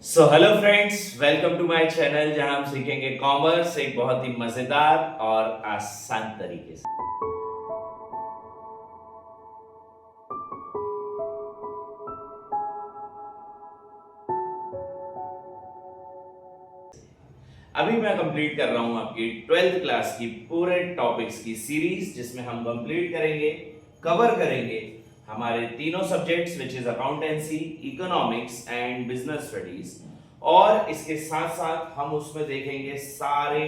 So hello friends, welcome to my channel जहां हम सीखेंगे कॉमर्स एक बहुत ही मजेदार और आसान तरीके से। अभी मैं कंप्लीट कर रहा हूं आपकी 12th क्लास की पूरे टॉपिक्स की सीरीज, जिसमें हम कंप्लीट करेंगे, कवर करेंगे हमारे तीनों subjects which is accountancy, economics and business studies. और इसके साथ साथ हम उसमें देखेंगे सारे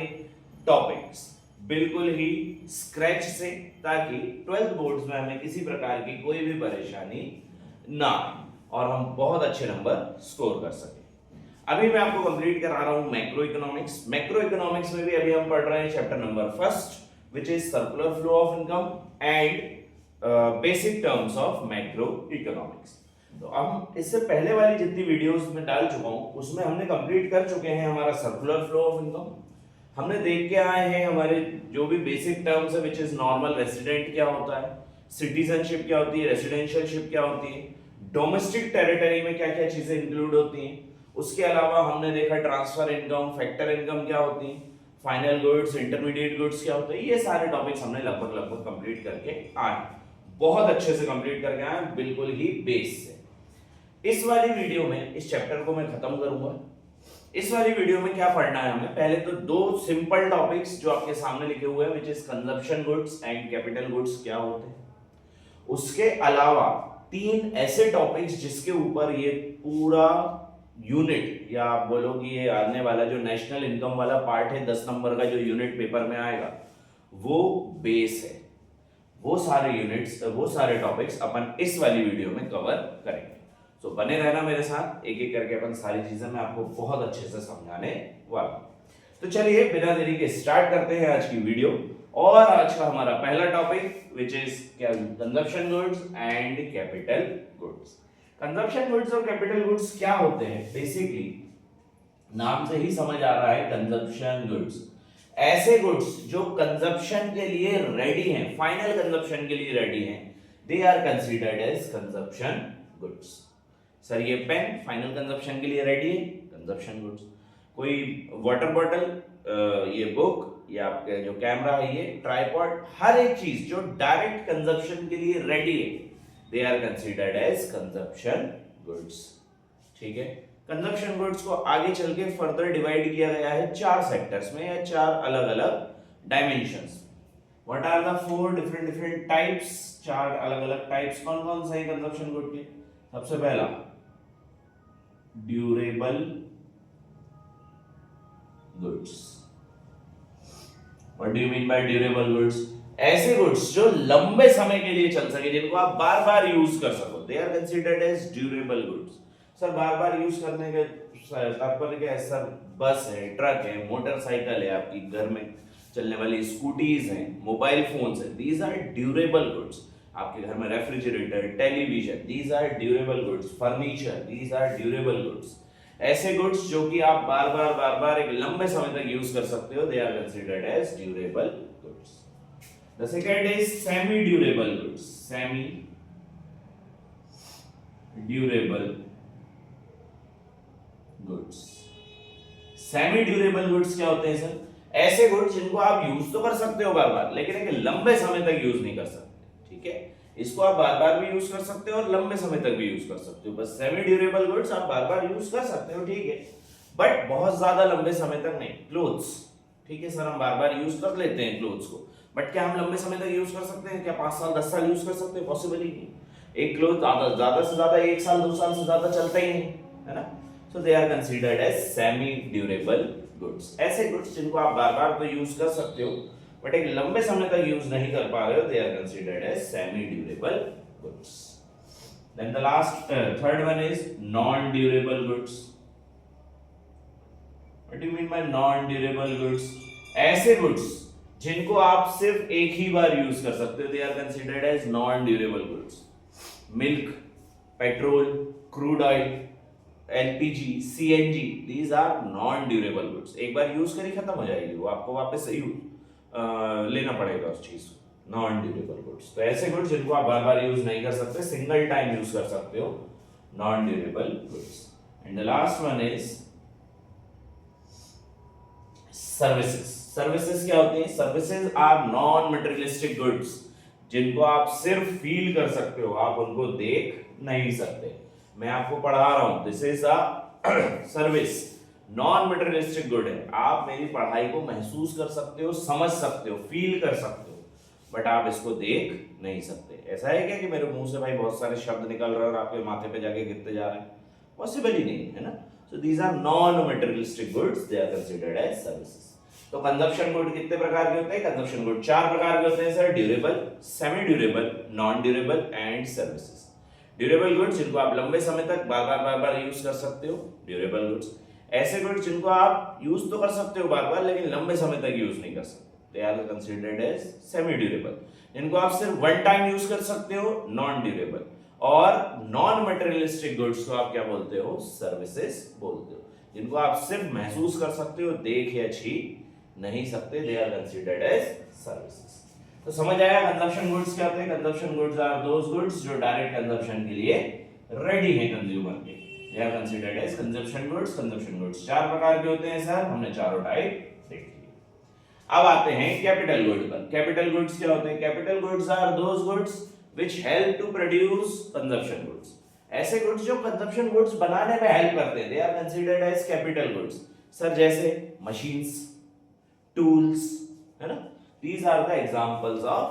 टॉपिक्स बिल्कुल ही स्क्रैच से, ताकि 12th बोर्ड्स में हमें किसी प्रकार की कोई भी परेशानी ना आए और हम बहुत अच्छे नंबर स्कोर कर सकें। अभी मैं आपको कंप्लीट करा रहा हूं मैक्रो इकोनॉमिक्स। मैक्रो इकोनॉमिक्स में भी अभी हम पढ़ रहे हैं chapter number first, which is circular flow of income and basic terms of macro economics. तो हम इससे पहले वाली जितनी वीडियोस में डाल चुका हूं उसमें हमने कंप्लीट कर चुके हैं हमारा सर्कुलर फ्लो ऑफ इनकम। हमने देख के आए हैं हमारे जो भी बेसिक टर्म्स है, विच इज नॉर्मल रेसिडेंट क्या होता है, सिटीजनशिप क्या होती है, रेसिडेंशियलशिप क्या होती है, डोमेस्टिक टेरिटरी में क्या क्या चीजें इंक्लूड होती हैं। उसके अलावा हमने देखा ट्रांसफर इनकम, फैक्टर इनकम क्या होती है, फाइनल गुड्स, इंटरमीडिएट गुड्स क्या होते हैं। ये सारे टॉपिक्स हमने लगभग कंप्लीट करके आए, बहुत अच्छे से कंप्लीट करके आए, बिल्कुल ही बेस से। इस वाली वीडियो में इस चैप्टर को मैं खत्म करूंगा। इस वाली वीडियो में क्या पढ़ना है हमें, पहले तो दो सिंपल टॉपिक्स जो आपके सामने लिखे हुए हैं, which is consumption goods and capital goods क्या होते हैं। उसके अलावा तीन ऐसे टॉपिक्स जिसके ऊपर ये पूरा यूनिट, या आप बोलो कि ये आने वाला जो नेशनल इनकम वाला पार्ट है 10 नंबर का जो यूनिट पेपर में आएगा, वो बेस है। वो सारे यूनिट्स, वो सारे टॉपिक्स अपन इस वाली वीडियो में कवर करेंगे। सो बने रहना मेरे साथ, एक एक करके अपन सारी चीजें मैं आपको बहुत अच्छे से समझाने वाला हूं। तो चलिए बिना देरी के स्टार्ट करते हैं आज की वीडियो। और आज का हमारा पहला topic which is consumption goods and capital goods. Consumption goods और कैपिटल गुड्स क्या होते हैं? बेसिकली नाम से ही समझ आ रहा है, कंजप्शन गुड्स ऐसे गुड्स जो कंजप्शन के लिए रेडी हैं, फाइनल कंजप्शन के लिए रेडी हैं, they are considered as consumption goods. Sir ये पेन फाइनल कंजप्शन के लिए रेडी है, कंजप्शन गुड्स। कोई वाटर बॉटल, ये बुक, या आपके जो कैमरा है, ये ट्राइपॉड, हर एक चीज जो डायरेक्ट कंजप्शन के लिए रेडी है, they are considered as consumption goods. ठीक है, कंजप्शन गुड्स को आगे चल के फर्दर डिवाइड किया गया है चार सेक्टर्स में, या चार अलग अलग dimensions. What are the four different types? चार अलग अलग टाइप्स कौन कौन से हैं कंजप्शन गुड के? सबसे पहला durable goods. What do you mean by durable goods? ऐसे गुड्स जो लंबे समय के लिए चल सके, जिनको आप बार बार यूज कर सको, they are considered as durable goods. Sir बार बार यूज करने के तात्पर्य क्या है? सर बस है, ट्रक है, मोटरसाइकिल है, आपकी घर में चलने वाली स्कूटीज हैं, मोबाइल फोन्स हैं, दीज आर ड्यूरेबल गुड्स। आपके घर में refrigerator, television, these are durable goods. Furniture, these are durable goods. ऐसे गुड्स जो कि आप बार बार एक लंबे समय तक यूज कर सकते हो, they are considered as durable goods. The second is semi durable goods. Semi durable goods. Semi durable goods क्या होते हैं सर? ऐसे गुड्स जिनको आप यूज तो कर सकते हो बार बार, लेकिन एक लंबे समय तक यूज नहीं कर सकते। ठीक है, इसको आप बार बार भी यूज कर सकते हो और लंबे समय तक भी यूज कर सकते हो। बस सेमी ड्यूरेबल गुड्स आप बार बार यूज कर सकते हो, ठीक है, बट बहुत ज्यादा लंबे समय तक नहीं। क्लोथ्स, ठीक है सर, हम बार बार यूज कर लेते हैं क्लोथ्स को, बट क्या हम लंबे समय तक यूज कर सकते हैं? क्या 5 साल 10 साल यूज कर सकते हैं? पॉसिबल ही नहीं। एक क्लोथ ज्यादा से ज्यादा 1 साल 2 साल से ज्यादा चलता ही नहीं है ना। So they are considered as semi durable goods। ऐसे goods जिनको आप बार बार तो यूज कर सकते हो, बट एक लंबे समय तक यूज नहीं कर पा रहे हो, they are considered as semi durable goods। Then the last third one is non durable goods। What do you mean by non durable goods? ऐसे goods जिनको आप सिर्फ एक ही बार यूज कर सकते हो, they are considered as non durable goods। Milk, petrol, crude oil, LPG, CNG, these are non durable goods। एक बार use करी खत्म हो जाएगी, वो आपको वापस से लेना पड़ेगा उस चीज को। नॉन ड्यूरेबल गुड्स, तो ऐसे गुड्स जिनको आप बार बार यूज नहीं कर सकते, सिंगल टाइम यूज कर सकते हो, non durable goods. And the last one is services. Services क्या होती है? Services are non materialistic goods, जिनको आप सिर्फ फील कर सकते हो, आप उनको देख नहीं सकते। मैं आपको पढ़ा रहा हूं, this is a service, non materialistic good है। आप मेरी पढ़ाई को महसूस कर सकते हो, समझ सकते हो, फील कर सकते हो, बट आप इसको देख नहीं सकते। ऐसा है क्या कि मेरे मुंह से भाई बहुत सारे शब्द निकल रहे हैं और आपके माथे पे जाके गिरते जा रहे हैं? पॉसिबल ही नहीं है ना। So these are non materialistic goods, they are considered as services. तो कंजप्शन गुड कितने प्रकार के होते हैं? कंजप्शन गुड 4 प्रकार के होते हैं sir, durable, semi durable, non durable and services. Durable goods जिनको आप लंबे समय तक बार बार यूज कर सकते हो, ड्यूरेबल गुड्स। ऐसे गुड्स जिनको आप यूज तो कर सकते हो बार बार, लेकिन लंबे समय तक यूज नहीं कर सकते, they are considered as semi durable. जिनको आप सिर्फ वन टाइम यूज कर सकते हो, नॉन ड्यूरेबल। और नॉन मटेरियलिस्टिक गुड्स को आप क्या बोलते हो? सर्विसेज बोलते हो। जिनको आप सिर्फ महसूस कर सकते हो, देख या छू नहीं सकते, they are considered as services. तो समझ आया कंजप्शन गुड्स क्या होते हैं? Consumption goods are those goods जो डायरेक्ट कंजप्शन के लिए रेडी है कंज्यूमर के, they are considered as consumption goods. Consumption goods 4 प्रकार के होते हैं सर, हमने चारों टाइप देख लिए। अब आते हैं कैपिटल गुड पर। कैपिटल गुड्स क्या होते हैं? Capital goods are those goods which help to produce consumption goods. ऐसे गुड्स जो कंजप्शन गुड्स बनाने में हेल्प करते हैं, they are considered as capital goods. Sir जैसे मशीन्स, टूल्स, है ना, these are the examples of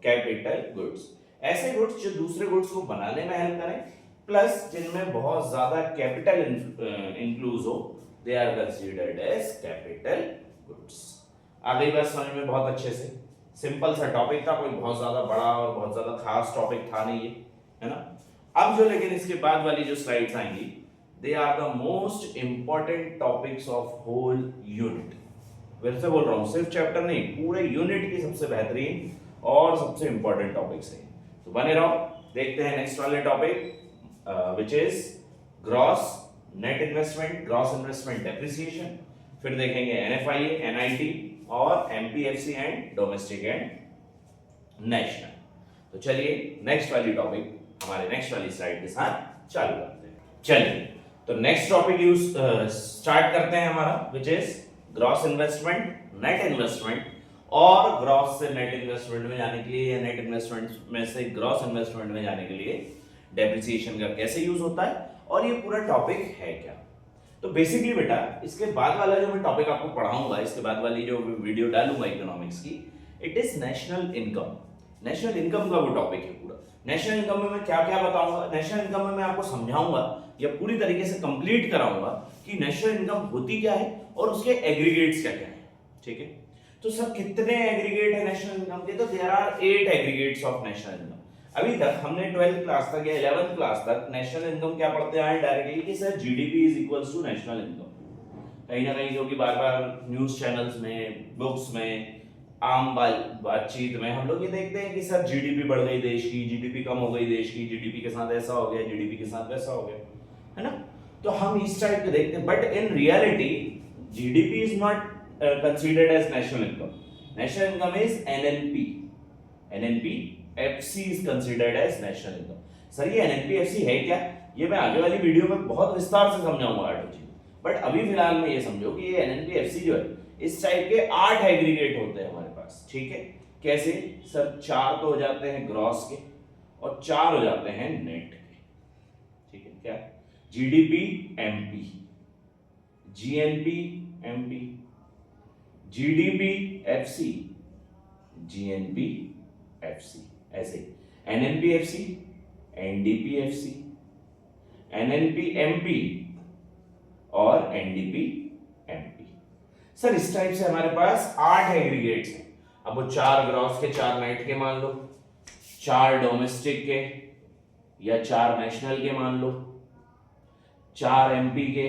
capital goods। ऐसे गुड्स जो दूसरे गुड्स को बनाने में हेल्प करें, प्लस जिनमें बहुत ज्यादा कैपिटल इंक्लूज हो, they are considered as capital goods. आ गई बात समझ में? बहुत अच्छे से, सिंपल सा टॉपिक था, कोई बहुत ज्यादा बड़ा और बहुत ज्यादा खास टॉपिक था नहीं ये, है ना। अब जो लेकिन इसके बाद वाली जो स्लाइड्स आएंगी, they are the most important topics of whole unit. फिर से बोल रहा हूं, सिर्फ चैप्टर नहीं, पूरे यूनिट की सबसे बेहतरीन और सबसे इंपॉर्टेंट टॉपिक्स हैं। तो बने रहो, देखते हैं नेक्स्ट वाले topic which is gross net investment, gross investment depreciation. फिर देखेंगे एनएफआईए, एनआईटी और एमपीएफसी एंड डोमेस्टिक एंड नेशनल। तो चलिए नेक्स्ट वाली टॉपिक हमारे नेक्स्ट वाली स्लाइड के साथ चालू करते हैं। चलिए तो नेक्स्ट टॉपिक यूज स्टार्ट करते हैं हमारा, which is gross investment, net investment. और ग्रॉस से नेट इन्वेस्टमेंट में जाने के लिए या नेट इन्वेस्टमेंट में से ग्रॉस इन्वेस्टमेंट में जाने के लिए डेप्रिसिएशन का कैसे यूज होता है और ये पूरा टॉपिक है क्या। तो बेसिकली बेटा इसके बाद वाला जो मैं टॉपिक आपको पढ़ाऊंगा, इसके बाद वाली जो वीडियो डालूंगा इकोनॉमिक्स की, it is national income. National income का वो टॉपिक है पूरा। नेशनल इनकम में मैं क्या क्या बताऊंगा, नेशनल इनकम में मैं आपको समझाऊंगा या पूरी तरीके से कंप्लीट कराऊंगा कि नेशनल इनकम होती क्या है और उसके एग्रीगेट्स क्या क्या है। ठीक है, तो सर कितने एग्रीगेट है नेशनल इनकम के? तो there are 8 aggregates of national income. अभी तक हमने 12th क्लास तक या 11th क्लास तक नेशनल इनकम क्या पढ़ते आए डायरेक्टली कि sir GDP is equals to national income. कहीं ना कहीं जो कि बार बार न्यूज चैनल्स में, बुक्स में, आम बातचीत में हम लोग ये देखते हैं कि सर जीडीपी बढ़ गई देश की, जीडीपी कम हो गई देश की, जीडीपी के साथ ऐसा हो गया, जीडीपी के साथ वैसा हो गया, है ना। तो हम इस टाइप के देखते हैं, but in reality GDP is not considered as national income. National income is NNP. NNP-FC is considered as national income. Sir ये NNP-FC है क्या? ये मैं आगे वाली वीडियो में बहुत विस्तार से समझाऊंगा आठ जी। बट अभी फिलहाल में ये समझो कि ये NNP-FC जो है इस टाइप के 8 एग्रीगेट होते हैं हमारे पास। ठीक है, कैसे? सर 4 तो हो जाते हैं ग्रॉस के और 4 हो जाते हैं नेट के। ठीक है, क्या? GDP MP, GNP MP, GDP FC, GNP FC, ऐसे NNP FC, NDP FC, NNP MP और एनडीपी एमपी। सर इस टाइप से हमारे पास 8 एग्रीगेट्स हैं। अब वो 4 ग्रॉस के 4 नेट के मान लो, 4 डोमेस्टिक के या 4 नेशनल के मान लो, 4 एमपी के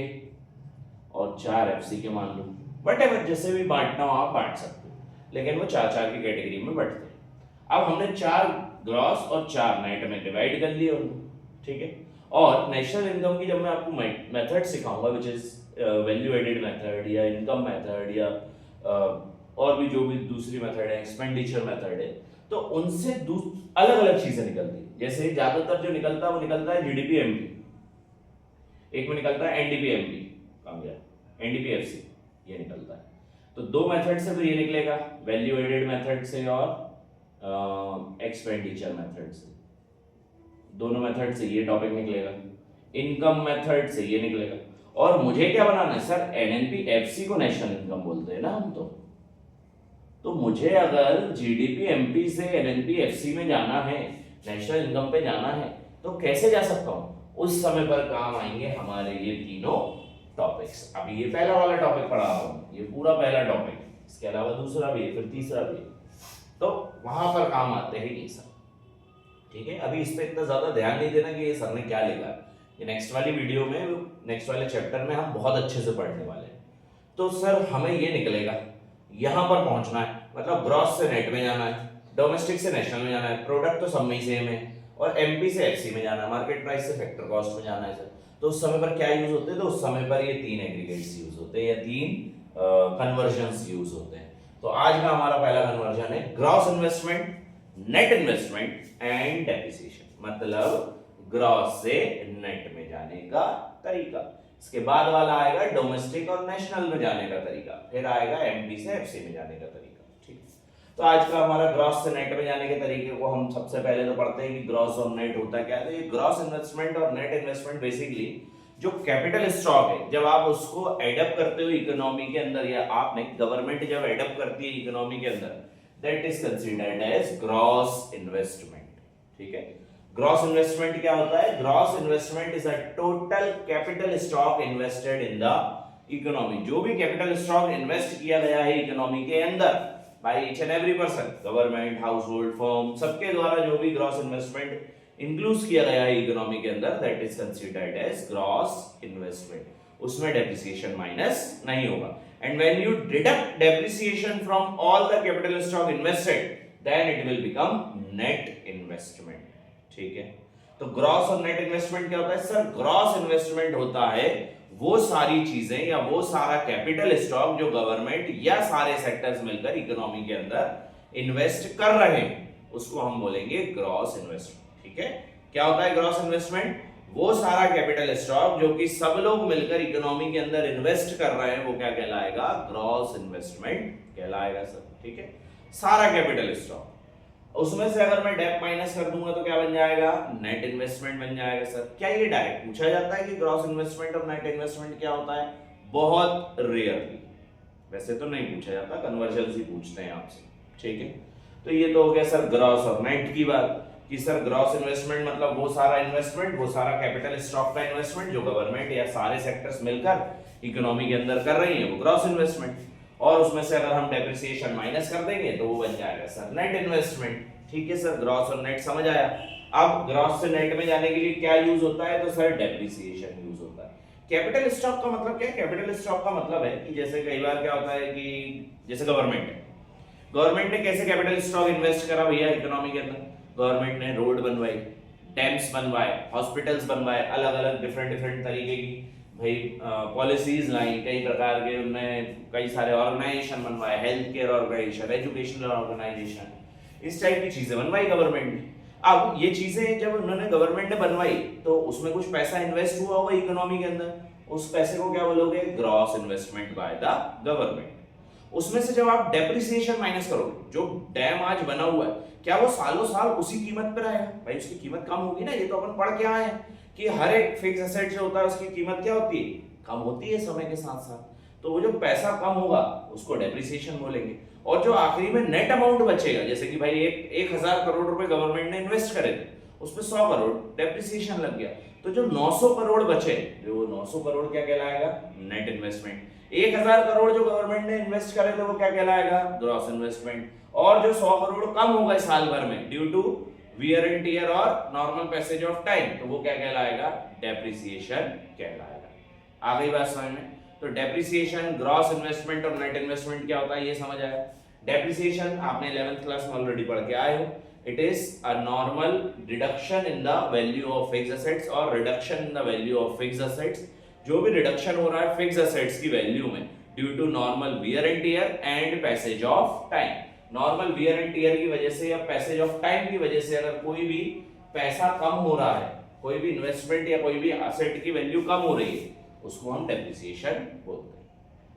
और 4 एफसी के मान लो। वटेवर जैसे भी बांटना हो आप बांट सकते हो, लेकिन वो 4-4 की कैटेगरी में बढ़ते हैं। अब हमने 4 ग्रॉस और 4 नेट में डिवाइड कर लिए उनको। ठीक है, और नेशनल इनकम की जब मैं आपको मेथड सिखाऊंगा which is value added method या इनकम मेथड या और भी जो भी दूसरी मेथड है, एक्सपेंडिचर मेथड है, तो उनसे अलग अलग चीजें निकलती है। जैसे ज्यादातर जो निकलता है वो निकलता है जीडीपी एमपी। एक में निकलता है एनडीपीएमपी, कम गया, एनडीपीएफसी, ये निकलता है। तो दो मेथड से तो ये निकलेगा, वैल्यू एडेड मेथड से और एक्सपेंडिचर मेथड से, दोनों मेथड से ये टॉपिक निकलेगा, इनकम मेथड से ये निकलेगा। और मुझे क्या बनाना है सर, एनएनपीएफसी को नेशनल इनकम बोलते हैं ना हम तो मुझे अगर जीडीपी एमपी से एनएनपीएफसी में जाना है, नेशनल इनकम पे जाना है, तो कैसे जा सकता हूं? उस समय पर काम आएंगे हमारे ये तीनों टॉपिक्स। अभी ये पहला वाला टॉपिक पढ़ा रहा हूं, ये पूरा पहला टॉपिक, इसके अलावा दूसरा भी है, फिर तीसरा भी है, तो वहां पर काम आते हैं ये सब। ठीक है, अभी इस पे इतना ज्यादा ध्यान नहीं देना कि ये सर ने क्या लिखा है, ये नेक्स्ट वाली वीडियो में, नेक्स्ट वाले चैप्टर में हम बहुत अच्छे से पढ़ने वाले हैं। तो सर हमें ये निकलेगा, यहां पर पहुंचना है, मतलब ग्रॉस से नेट में जाना है, डोमेस्टिक से नेशनल में जाना है, प्रोडक्ट तो सब में सेम है, और एमपी से एफसी में जाना है, मार्केट प्राइस से फैक्टर कॉस्ट में जाना है सर। तो उस समय पर क्या यूज होते हैं? तो उस समय पर ये तीन एग्रीगेट्स यूज होते हैं या तीन कन्वर्जन्स यूज होते हैं। तो आज का हमारा पहला कन्वर्जन है gross investment, net investment and depreciation, मतलब ग्रॉस से नेट में जाने का तरीका। इसके बाद वाला आएगा डोमेस्टिक और नेशनल में जाने का तरीका, फिर आएगा एमपी से एफसी में जाने का तरीका। ठीक, तो आज का हमारा ग्रॉस से नेट में जाने के तरीके को हम सबसे पहले तो पढ़ते हैं कि ग्रॉस और नेट होता क्या है। तो ये ग्रॉस इन्वेस्टमेंट और नेट इन्वेस्टमेंट बेसिकली जो कैपिटल स्टॉक है, जब आप उसको एडअप करते हो इकोनॉमी के अंदर, या आपने गवर्नमेंट जब एडअप करती है इकोनॉमी के अंदर, that is considered as gross investment. ठीक है, ग्रॉस इन्वेस्टमेंट क्या होता है? Gross investment is a total capital stock invested in the economy. जो भी कैपिटल स्टॉक इन्वेस्ट किया गया है इकोनॉमी के अंदर by each and every person, government, house hold, firm, सबके द्वारा जो भी ग्रॉस इन्वेस्टमेंट इंक्लूड किया गया है इकोनॉमी के अंदर, that is considered as gross investment. उसमें डेप्रिसिएशन माइनस नहीं होगा। And when you deduct depreciation from all the capital stock invested, then it will become net investment. ठीक है, तो ग्रॉस और नेट इन्वेस्टमेंट क्या होता है सर? ग्रॉस इन्वेस्टमेंट होता है वो सारी चीजें या वो सारा कैपिटल स्टॉक जो गवर्नमेंट या सारे सेक्टर्स मिलकर इकोनॉमी के अंदर इन्वेस्ट कर रहे हैं, उसको हम बोलेंगे ग्रॉस इन्वेस्टमेंट। ठीक है, क्या होता है ग्रॉस इन्वेस्टमेंट? वो सारा कैपिटल स्टॉक जो कि सब लोग मिलकर इकोनॉमी के अंदर इन्वेस्ट कर रहे हैं, वो क्या कहलाएगा? ग्रॉस इन्वेस्टमेंट कहलाएगा सर। ठीक है, सारा कैपिटल स्टॉक, उसमें से अगर मैं डेप माइनस कर दूंगा तो क्या बन जाएगा? नेट इन्वेस्टमेंट बन जाएगा सर। क्या ये डायरेक्ट पूछा जाता है कि ग्रॉस इन्वेस्टमेंट और नेट इन्वेस्टमेंट क्या होता है? बहुत रेयरली, वैसे तो नहीं पूछा जाता, कन्वर्जन ही पूछते हैं आपसे। ठीक है, तो ये तो हो गया सर ग्रॉस और नेट की बात कि सर ग्रॉस इन्वेस्टमेंट मतलब वो सारा इन्वेस्टमेंट, वो सारा कैपिटल स्टॉक का इन्वेस्टमेंट जो गवर्नमेंट या सारे सेक्टर्स मिलकर इकोनॉमी के अंदर कर रही है, वो ग्रॉस इन्वेस्टमेंट। और उसमें से अगर हम डेप्रिसिएशन माइनस कर देंगे तो वो बन जाएगा सर नेट इन्वेस्टमेंट। ठीक है सर, ग्रॉस और नेट समझ आया। अब ग्रॉस से नेट में जाने के लिए क्या यूज होता है? तो सर डेप्रिसिएशन यूज होता है। कैपिटल स्टॉक का मतलब क्या है? कैपिटल स्टॉक का मतलब है कि जैसे कई बार क्या होता है कि जैसे गवर्नमेंट ने कैसे कैपिटल स्टॉक इन्वेस्ट करा भैया इकोनॉमी के अंदर? गवर्नमेंट ने रोड बनवाई, डैम्स बनवाए, हॉस्पिटल्स बनवाए, अलग अलग डिफरेंट तरीके की भाई पॉलिसीज लाई, कई प्रकार के उनमें कई सारे ऑर्गेनाइजेशन बनवाए, health care organisation, educational organisation, इस टाइप की चीजें बनवाई गवर्नमेंट ने। अब ये चीजें जब उन्होंने गवर्नमेंट ने बनवाई तो उसमें कुछ पैसा इन्वेस्ट हुआ होगा इकोनॉमी के अंदर, उस पैसे को क्या बोलोगे? Gross investment by the government. उसमें से जब आप डेप्रिसिएशन माइनस करोगे, जो डैम आज बना हुआ है क्या वो सालों साल उसी कीमत पर रहेगा? भाई उसकी कीमत कम होगी ना, ये तो अपन पढ़ के आए हैं कि हर एक फिक्स एसेट जो होता है उसकी कीमत क्या होती है? कम होती है समय के साथ साथ। तो वो जो पैसा कम होगा उसको डेप्रिसिएशन बोलेंगे। और जो आखिरी में नेट अमाउंट बचेगा, जैसे कि भाई 1000 करोड़ रुपए गवर्नमेंट ने इन्वेस्ट करे थे, उसमें 100 करोड़ डेप्रिसिएशन लग गया, तो जो 900 करोड़ बचे, जो 900 करोड़ क्या कहलाएगा? Net investment. 1000 करोड़ जो गवर्नमेंट ने इन्वेस्ट करे थे वो क्या कहलाएगा? Gross investment. और जो 100 करोड़ कम हो गए साल भर में due to wear and tear और नॉर्मल पैसेज ऑफ टाइम, तो वो क्या कहलाएगा? डेप्रिसिएशन कहलाएगा। आ गई बात समझ में? तो डेप्रिसिएशन, ग्रॉस इन्वेस्टमेंट और नेट इन्वेस्टमेंट क्या होता है ये समझ आया। डेप्रिसिएशन आपने 11th क्लास में ऑलरेडी पढ़ के आए हो। It is a normal reduction in the value of fixed assets और reduction in the value of fixed assets. जो भी रिडक्शन हो रहा है फिक्स्ड एसेट्स की वैल्यू में due to normal wear and tear and passage of time. Normal wear and tear की वजह से या पैसेज ऑफ टाइम की वजह से अगर कोई भी पैसा कम हो रहा है, कोई भी इन्वेस्टमेंट या कोई भी एसेट की वैल्यू कम हो रही है उसको हम डेप्रिसिएशन बोलते हैं।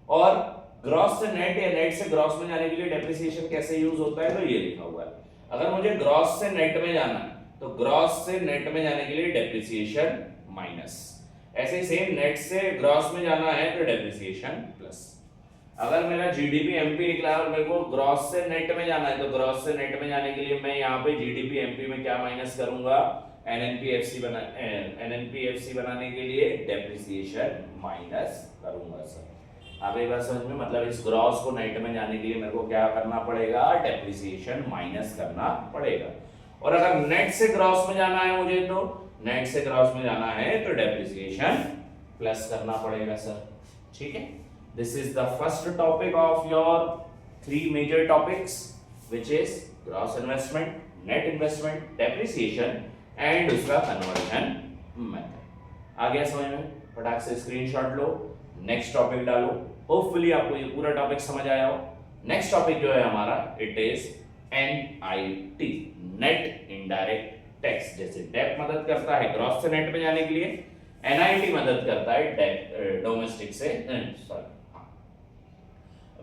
और ग्रॉस से नेट या नेट से ग्रॉस में जाने के लिए डेप्रिसिएशन कैसे यूज होता है, तो ये लिखा हुआ है। अगर मुझे ग्रॉस से नेट में जाना है तो ग्रॉस से नेट में जाने के लिए डेप्रिसिएशन माइनस, ऐसे ही सेम नेट से ग्रॉस में जाना है तो डेप्रिसिएशन प्लस। अगर मेरा जीडीपी एमपी निकला और मेरे को ग्रॉस से नेट में जाना है तो ग्रॉस से नेट में जाने के लिए मैं यहाँ पे जीडीपी एमपी में क्या माइनस करूंगा, एनएनपीएफसी बनाने के लिए डेप्रिसिएशन माइनस करूंगा। सर आप एक बात समझ में, मतलब इस ग्रॉस को नेट में जाने के लिए मेरे को क्या करना पड़ेगा, डेप्रिसिएशन माइनस करना पड़ेगा। और अगर नेट से ग्रॉस में जाना है मुझे, तो नेट से ग्रॉस में जाना है तो डेप्रिसिएशन प्लस करना पड़ेगा सर। ठीक है, this is the first topic of your 3 major topics which is gross investment, net investment, depreciation and उसका कन्वर्जन मेथड। आ गया समझ में? फटाक से स्क्रीनशॉट लो, नेक्स्ट टॉपिक डालो। होपफुली आपको ये पूरा टॉपिक समझ आया हो। नेक्स्ट टॉपिक जो है हमारा, it is NIT, net indirect tax. जैसे डेप मदद करता है ग्रॉस से नेट में जाने के लिए, NIT मदद करता है डोमेस्टिक से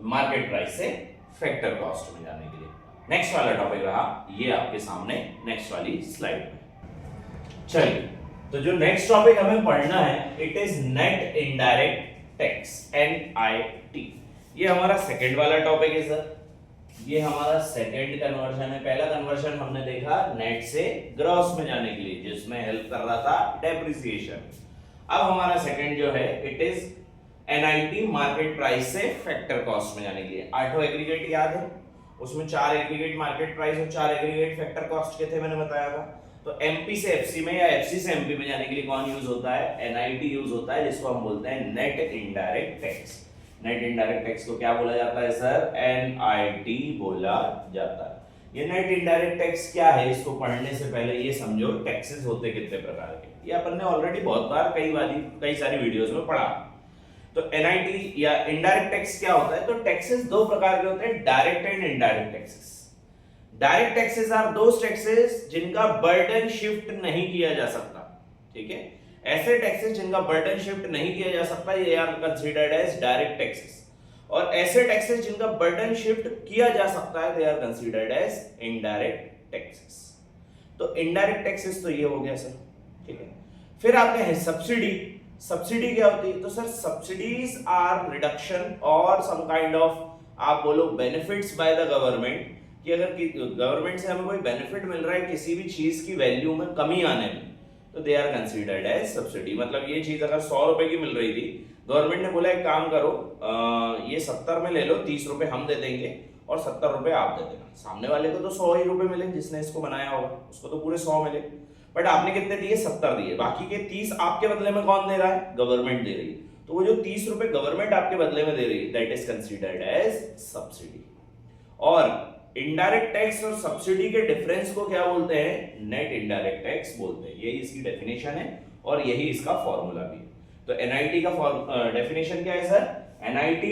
मार्केट प्राइस से फैक्टर कॉस्ट में जाने के लिए। नेक्स्ट वाला टॉपिक रहा ये आपके सामने नेक्स्ट वाली स्लाइड में। चलिए, तो जो नेक्स्ट टॉपिक हमें पढ़ना है, it is net indirect tax, NIT। ये हमारा सेकंड वाला टॉपिक है सर। ये हमारा सेकंड कन्वर्जन है। पहला कन्वर्जन हमने देखा नेट से ग्रॉस में जाने के लिए, जिसमें हेल्प कर रहा था डेप्रिसिएशन। अब हमारा सेकंड जो है, it is NIT, market price से फैक्टर कॉस्ट में जाने के लिए। 8 एग्रीगेट याद है, उसमें 4 एग्रीगेट मार्केट प्राइस और 4 एग्रीगेट फैक्टर कॉस्ट के थे, मैंने बताया था। तो एमपी से एफसी में या एफसी से एमपी में जाने के लिए कौन यूज होता है, NIT यूज होता है, जिसको हम बोलते हैं नेट इनडायरेक्ट टैक्स। नेट इनडायरेक्ट टैक्स को क्या बोला जाता है सर, NIT बोला जाता है। ये नेट इनडायरेक्ट टैक्स क्या है, इसको पढ़ने से पहले ये समझो टैक्सेस होते कितने प्रकार के। ये अपन ने ऑलरेडी बहुत बार कई सारी वीडियोस में पढ़ा। तो NIT या इनडायरेक्ट टैक्स क्या होता है, तो टैक्सेस 2 प्रकार के होते हैं, direct and indirect taxes. Direct taxes are those taxes जिनका बर्डन शिफ्ट नहीं किया जा सकता। ठीक है, ऐसे टैक्सेस जिनका बर्डन शिफ्ट नहीं किया जा सकता, ये are considered as direct taxes. और ऐसे टैक्सेस जिनका बर्डन शिफ्ट किया जा सकता है, they are considered as indirect taxes. तो इनडायरेक्ट टैक्सेस तो ये हो गया सर। ठीक है, फिर आते हैं सब्सिडी। सब्सिडी क्या होती है, तो सर सब्सिडीज आर रिडक्शन और सम काइंड ऑफ, आप बोलो बेनिफिट्स बाय द गवर्नमेंट, कि अगर गवर्नमेंट से हमें कोई बेनिफिट मिल रहा है किसी भी चीज की वैल्यू में कमी आने में, तो they are considered as subsidy. मतलब ये चीज अगर 100 रुपए की मिल रही थी, गवर्नमेंट ने बोला एक काम करो, ये 70 में ले लो, 30 रुपए हम दे देंगे और 70 रुपए आप दे देना। सामने वाले को तो 100 ही रुपए मिले, जिसने इसको बनाया होगा उसको तो पूरे 100 मिले, बट आपने कितने दिए, 70 दिए। बाकी के 30 आपके बदले में कौन दे रहा है, गवर्नमेंट दे रही है। तो वो जो 30 रुपए गवर्नमेंट आपके बदले में दे रही है, that is considered as subsidy. और इनडायरेक्ट टैक्स और सब्सिडी के डिफरेंस को क्या बोलते हैं, नेट इनडायरेक्ट टैक्स बोलते हैं। यही इसकी डेफिनेशन है और यही इसका फॉर्मूला भी है। तो NIT का डेफिनेशन क्या है sir, NIT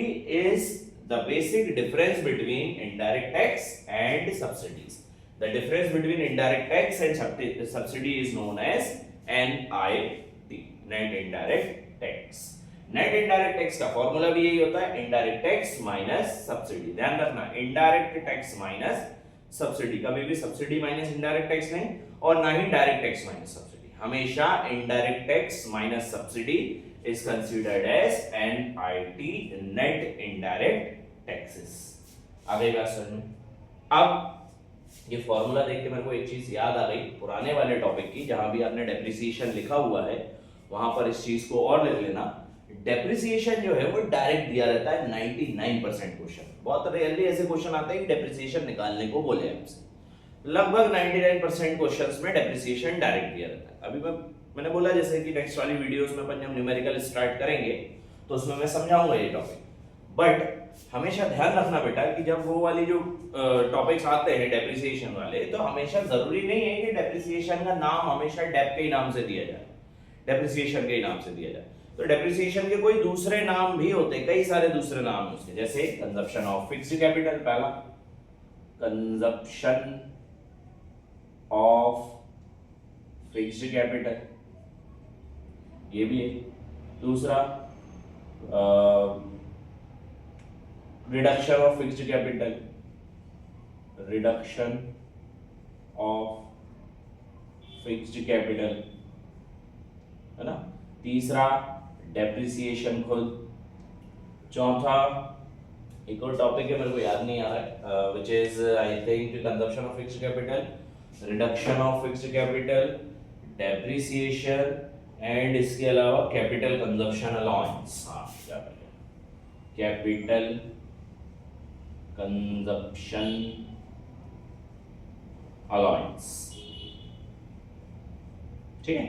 is the basic difference between indirect tax and subsidies. The difference between indirect tax and subsidy is known as NIT, net indirect tax. नेट इनडायरेक्ट टैक्स का फॉर्मूला भी यही होता है, इनडायरेक्ट टैक्स माइनस सब्सिडी। ध्यान रखना, indirect tax minus subsidy, कभी भी सब्सिडी माइनस इनडायरेक्ट टैक्स नहीं, और ना ही डायरेक्ट टैक्स माइनस सब्सिडी। हमेशा indirect tax minus subsidy is considered as NIT, net indirect taxes. आगे बात समझ में? अब ये फॉर्मूला देख के मेरे को एक चीज याद आ गई पुराने वाले टॉपिक की, जहां भी आपने डेप्रिसिएशन लिखा हुआ है वहां पर इस चीज को और लिख लेना। डेप्रिसिएशन जो है वो डायरेक्ट दिया रहता है 99% क्वेश्चन। बहुत रेयरली ऐसे क्वेश्चन आते हैं कि डेप्रिसिएशन निकालने को बोले हमसे। लगभग 99% क्वेश्चंस में डेप्रिसिएशन डायरेक्ट दिया रहता है। अभी मैंने बोला जैसे कि नेक्स्ट वाली वीडियोस में अपन जब न्यूमेरिकल स्टार्ट करेंगे तो उसमें मैं समझाऊंगा ये टॉपिक। बट हमेशा ध्यान रखना बेटा कि जब वो वाली जो टॉपिक्स आते हैं डेप्रिसिएशन वाले, तो हमेशा जरूरी नहीं है कि डेप्रिसिएशन का नाम हमेशा डेप के ही नाम से दिया जाए, डेप्रिसिएशन के ही नाम से दिया जाए। तो डेप्रिसिएशन के कोई दूसरे नाम भी होते हैं, कई सारे दूसरे नाम उसके, जैसे कंजप्शन ऑफ फिक्स्ड कैपिटल। पहला कंजप्शन ऑफ फिक्स्ड कैपिटल, ये भी है। दूसरा reduction of fixed capital, reduction of fixed capital, है ना। तीसरा डेप्रिसिएशन खुद। चौथा एक और टॉपिक है, मेरे को याद नहीं आ रहा है, which is I think consumption of fixed capital, reduction of fixed capital, depreciation and इसके अलावा कैपिटल कंजप्शन अलाउंस। हाँ, क्या कैपिटल कंजप्शन अलाउंस, ठीक है।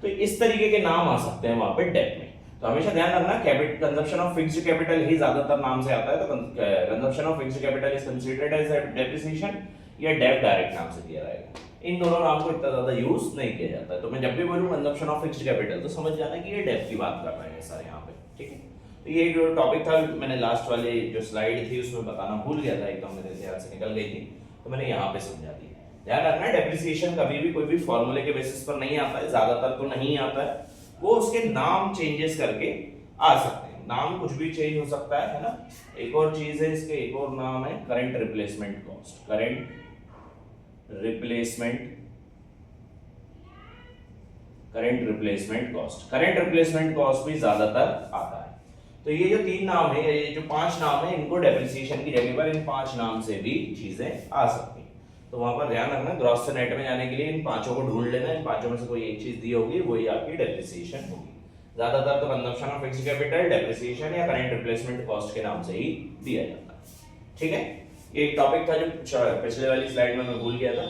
तो इस तरीके के नाम आ सकते हैं वहां पे डेप में। तो हमेशा ध्यान रखना, capital consumption of fixed capital ही ज्यादातर नाम से आता है, तो consumption of fixed capital is considered as depreciation या डेप डायरेक्ट नाम से दिया रहेगा। इन दोनों नाम को इतना ज्यादा यूज नहीं किया जाता है। तो मैं जब भी बोलूं कंजप्शन ऑफ फिक्स्ड कैपिटल तो समझ जाना कि ये डेप की बात कर रहे हैं सर यहाँ पे, ठीक है। तो ये जो टॉपिक था, मैंने लास्ट वाली जो स्लाइड थी उसमें बताना भूल गया था, एकदम मेरे ध्यान से निकल गई थी, तो मैंने यहाँ पे समझा दी। ध्यान रखना, डेप्रिसिएशन कभी भी कोई भी फॉर्मूले के बेसिस पर नहीं आता है, ज्यादातर तो नहीं आता है, वो उसके नाम चेंजेस करके आ सकते हैं। नाम कुछ भी चेंज हो सकता है ना। एक और चीज है इसके, एक और नाम है current replacement cost, current replacement cost, current replacement cost भी ज्यादातर आता है। तो ये जो तीन नाम है, ये जो पांच नाम है, इनको डेप्रिसिएशन की जगह पर इन पांच नाम से भी चीजें आ सकती हैं। तो वहां पर ध्यान रखना, ग्रॉस से नेट में जाने के लिए इन पांचों को ढूंढ लेना, इन पांचों में से कोई एक चीज दी होगी, वही आपकी डेप्रिसिएशन होगी। ज्यादातर तो consumption of fixed capital, depreciation या करंट रिप्लेसमेंट कॉस्ट के नाम से ही दिया जाता है, ठीक है। ये एक टॉपिक था जो पिछले वाली स्लाइड में मैं भूल गया था।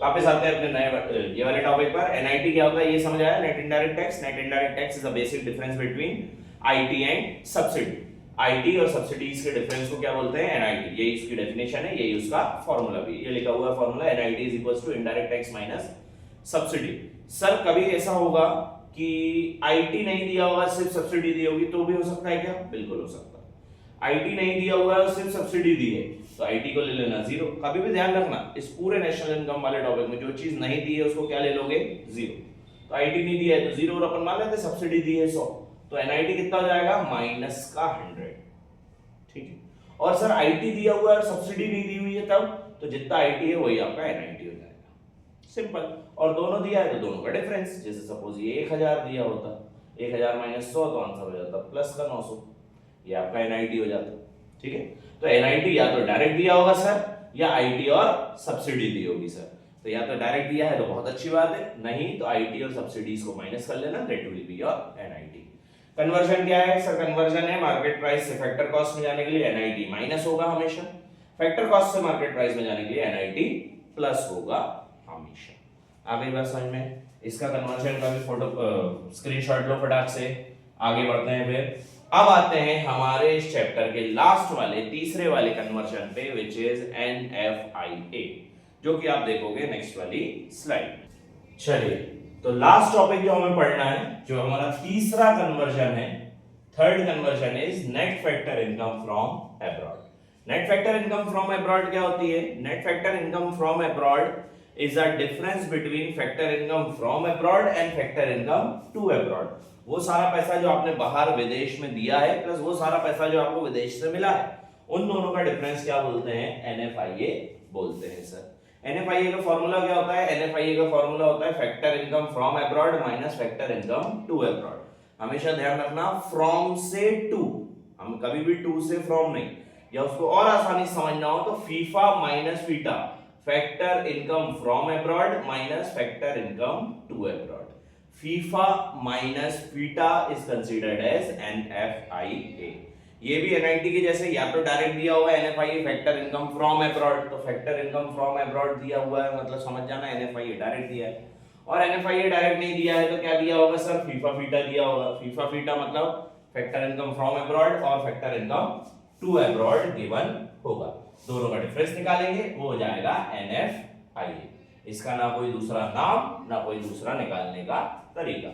वापस आते हैं अपने नए ये वाले टॉपिक पर। एनआईटी क्या होता है ये समझ आया, नेट इनडायरेक्ट टैक्स। नेट indirect tax is the basic difference between IT and subsidy. IT और सब्सिडीज के डिफरेंस को क्या बोलते हैं, एनआईटी। यही इसकी डेफिनेशन है, यही उसका फार्मूला भी, ये लिखा हुआ है formula, NIT is equals to indirect tax minus subsidy. Sir कभी ऐसा होगा कि आईटी नहीं दिया होगा, सिर्फ सब्सिडी दी होगी, तो भी हो सकता है क्या? बिल्कुल हो सकता है। आईटी नहीं दिया हुआ है, सिर्फ सब्सिडी दी है, तो आईटी को ले लेना 0। कभी भी ध्यान रखना, इस पूरे नेशनल इनकम वाले टॉपिक में जो चीज नहीं दी है उसको क्या ले लोगे? 0। तो आईटी नहीं दिया है तो 0, और अपन मान लेते सब्सिडी दी है 100, तो एनआईटी कितना हो जाएगा? माइनस का 100, ठीक है। और सर आईटी दिया हुआ है और सब्सिडी नहीं दी हुई है, तब तो जितना आईटी है वही आपका एनआईटी हो जाएगा, सिंपल। और दोनों दिया है तो दोनों का डिफरेंस, जैसे सपोज ये 1000 दिया होता, 1000 माइनस 100 तो आंसर हो जाता प्लस का 900, ये आपका एनआईटी हो जाता, ठीक है। तो एनआईटी या तो डायरेक्ट दिया होगा सर, या आईटी और सब्सिडी दी होगी सर। तो या तो डायरेक्ट दिया है तो बहुत अच्छी बात है, नहीं तो आईटी और सब्सिडीज को माइनस कर लेना, that will be your NIT. Conversion क्या है सर? कन्वर्जन है मार्केट प्राइस से फैक्टर कॉस्ट में जाने के लिए एनआईटी माइनस होगा हमेशा, फैक्टर कॉस्ट से मार्केट प्राइस में जाने के लिए एनआईटी प्लस होगा हमेशा। आ गई बात समझ में? इसका कन्वर्जन का भी फोटो स्क्रीनशॉट लो फटाक से। आगे बढ़ते हैं फिर। अब आते हैं हमारे इस चैप्टर के लास्ट वाले, तीसरे वाले कन्वर्जन पे, विच इज एनएफआईए, जो कि आप देखोगे नेक्स्ट वाली स्लाइड में। चलिए, तो लास्ट टॉपिक जो हमें पढ़ना है, जो हमारा तीसरा कन्वर्जन है, third conversion is net factor income from abroad. Net factor income from abroad क्या होती है? Net factor income from abroad is a difference between factor income from abroad and factor income to abroad. वो सारा पैसा जो आपने बाहर विदेश में दिया है प्लस वो सारा पैसा जो आपको विदेश से मिला है, उन दोनों का डिफरेंस क्या बोलते हैं? एनएफआईए बोलते हैं सर। एनएफआईए का फॉर्मूला क्या होता है? एनएफआईए का फॉर्मूला होता है factor income from abroad minus factor income to abroad. हमेशा ध्यान रखना, फ्रॉम से टू, हम कभी भी टू से फ्रॉम नहीं। या उसको और आसानी से समझना हो तो FIFA minus FITA, factor income from abroad minus factor income to abroad. FIFA minus FITA is considered as NFIA. ये भी एनआईटी के जैसे, या तो डायरेक्ट दिया हुआ है NFIA factor income from abroad, तो फैक्टर इनकम फ्रॉम अब्रॉड दिया हुआ है, मतलब समझ जाना एनएफआईए डायरेक्ट दिया है। और एनएफआईए डायरेक्ट नहीं दिया है तो क्या दिया होगा सर? फीफा फीटा दिया होगा। फीफा फीटा मतलब फैक्टर इनकम फ्रॉम अब्रॉड और factor income to abroad given होगा, दोनों का डिफरेंस निकालेंगे, वो हो जाएगा एनएफआईए। इसका ना कोई दूसरा नाम, ना कोई दूसरा निकालने का तरीका।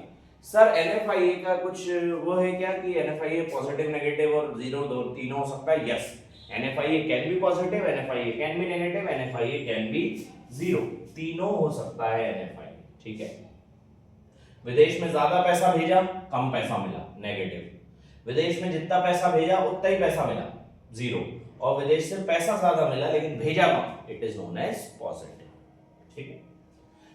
सर एनएफआईए का कुछ वो है क्या कि एनएफआईए पॉजिटिव, नेगेटिव और जीरो, दो तीनों हो सकता है? Yes, NFIA can be positive, NFIA can be negative, NFIA can be zero, तीनों हो सकता है एनएफआईए, ठीक है। विदेश में ज्यादा पैसा भेजा, कम पैसा मिला, नेगेटिव। विदेश में जितना पैसा भेजा उतना ही पैसा मिला, जीरो। और विदेश से पैसा ज्यादा मिला लेकिन भेजा कम, it is known as positive. ठीक है।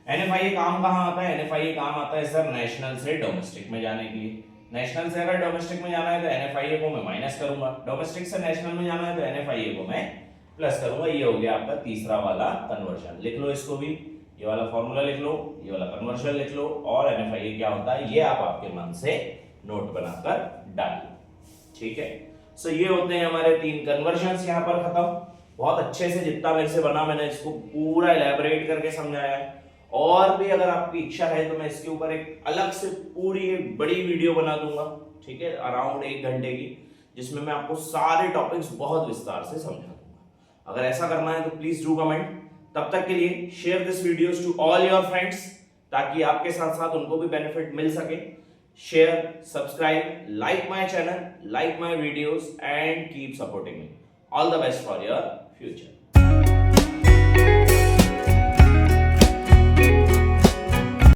एनएफआईए काम कहां आता है? एनएफआईए काम आता है सर नेशनल से डोमेस्टिक में जाने के लिए। नेशनल से अगर डोमेस्टिक में जाना है तो एनएफआईए को मैं माइनस करूंगा, डोमेस्टिक से नेशनल में जाना है तो एनएफआईए को मैं प्लस करूंगा। ये हो गया आपका तीसरा वाला कन्वर्जन। लिख लो इसको भी, ये वाला फॉर्मूला लिख लो, ये वाला कन्वर्जन लिख लो, और एनएफआईए क्या होता है ये आप आपके मन से नोट बनाकर डालिए। ठीक है। सो ये होते हैं हमारे 3 कन्वर्जंस यहाँ पर खत्म। बहुत अच्छे से जितना मेरे से बना मैंने इसको पूरा एलैबोरेट करके समझाया है। और भी अगर आपकी इच्छा है तो मैं इसके ऊपर एक अलग से पूरी एक बड़ी वीडियो बना दूंगा, ठीक है, अराउंड 1 घंटे की, जिसमें मैं आपको सारे टॉपिक्स बहुत विस्तार से समझा दूंगा। अगर ऐसा करना है तो प्लीज डू कमेंट। तब तक के लिए share this videos to all your friends, ताकि आपके साथ साथ उनको भी बेनिफिट मिल सके। Share, subscribe, like my channel, like my videos and keep supporting me. All the best for your future.